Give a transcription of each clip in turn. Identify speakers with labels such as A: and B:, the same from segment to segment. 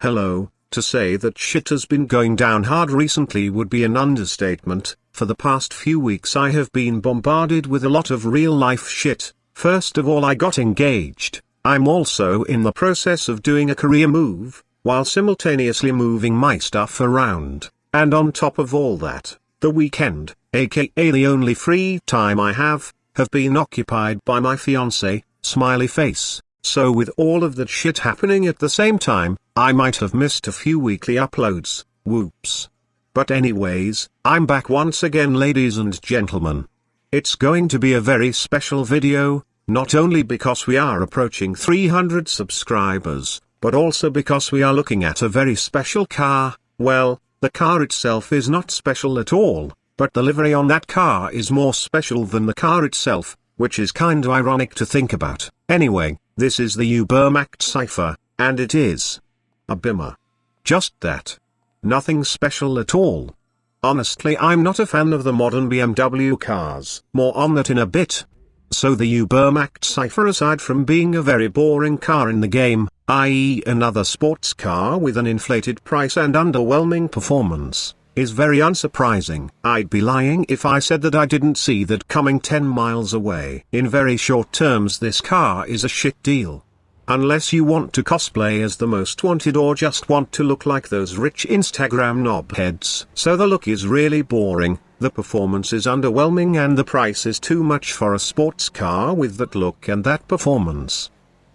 A: Hello, to say that shit has been going down hard recently would be an understatement. For the past few weeks I have been bombarded with a lot of real-life shit. First of all, I got engaged. I'm also in the process of doing a career move, while simultaneously moving my stuff around. And on top of all that, the weekend, aka the only free time I have been occupied by my fiancé, smiley face. So with all of that shit happening at the same time, I might have missed a few weekly uploads, whoops. But anyways, I'm back once again, ladies and gentlemen. It's going to be a very special video, not only because we are approaching 300 subscribers, but also because we are looking at a very special car. Well, the car itself is not special at all, but the livery on that car is more special than the car itself, which is kinda ironic to think about. Anyway, this is the Ubermacht Cypher, and it is a bimmer. Just that. Nothing special at all. Honestly, I'm not a fan of the modern BMW cars. More on that in a bit. So the Ubermacht Cypher, aside from being a very boring car in the game, i.e. another sports car with an inflated price and underwhelming performance, is very unsurprising. I'd be lying if I said that I didn't see that coming 10 miles away. In very short terms, this car is a shit deal. Unless you want to cosplay as the most wanted or just want to look like those rich Instagram knobheads. So the look is really boring, the performance is underwhelming, and the price is too much for a sports car with that look and that performance.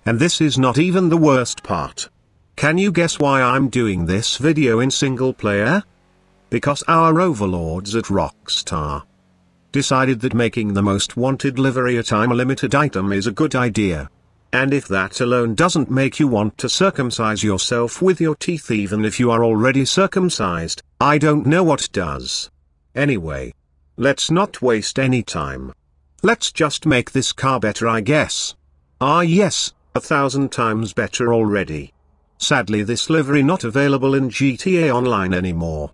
A: And this is not even the worst part. Can you guess why I'm doing this video in single player? Because our overlords at Rockstar decided that making the most wanted livery a time-limited item is a good idea. And if that alone doesn't make you want to circumcise yourself with your teeth even if you are already circumcised, I don't know what does. Anyway, let's not waste any time. Let's just make this car better, I guess. Ah yes, 1,000 times better already. Sadly, this livery not available in GTA Online anymore.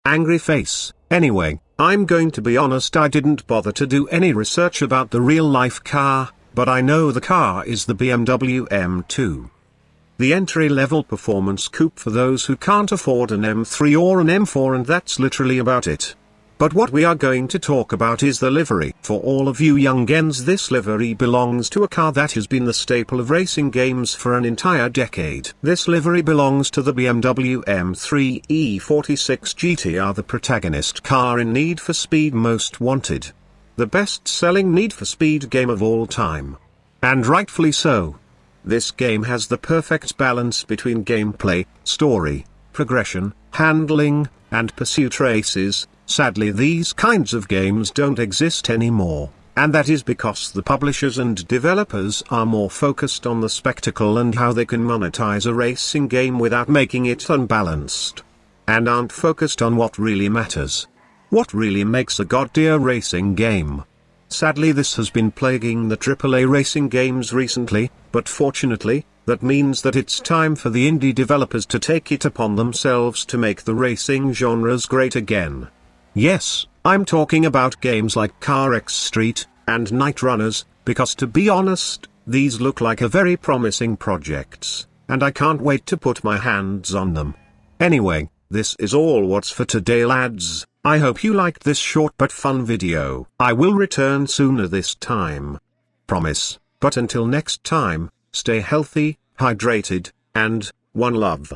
A: Angry face. Anyway, I'm going to be honest, I didn't bother to do any research about the real-life car, but I know the car is the BMW M2. The entry-level performance coupe for those who can't afford an M3 or an M4, and that's literally about it. But what we are going to talk about is the livery. For all of you youngins, this livery belongs to a car that has been the staple of racing games for an entire decade. This livery belongs to the BMW M3 E46 GTR, the protagonist car in Need for Speed Most Wanted, the best-selling Need for Speed game of all time. And rightfully so. This game has the perfect balance between gameplay, story, progression, handling, and pursuit races. Sadly, these kinds of games don't exist anymore, and that is because the publishers and developers are more focused on the spectacle and how they can monetize a racing game without making it unbalanced, and aren't focused on what really matters. What really makes a god-tier racing game. Sadly, this has been plaguing the AAA racing games recently, but fortunately, that means that it's time for the indie developers to take it upon themselves to make the racing genres great again. Yes, I'm talking about games like Car X Street and Night Runners, because to be honest, these look like a very promising projects, and I can't wait to put my hands on them. Anyway, this is all what's for today, lads. I hope you liked this short but fun video. I will return sooner this time. Promise. But until next time, stay healthy, hydrated, and one love.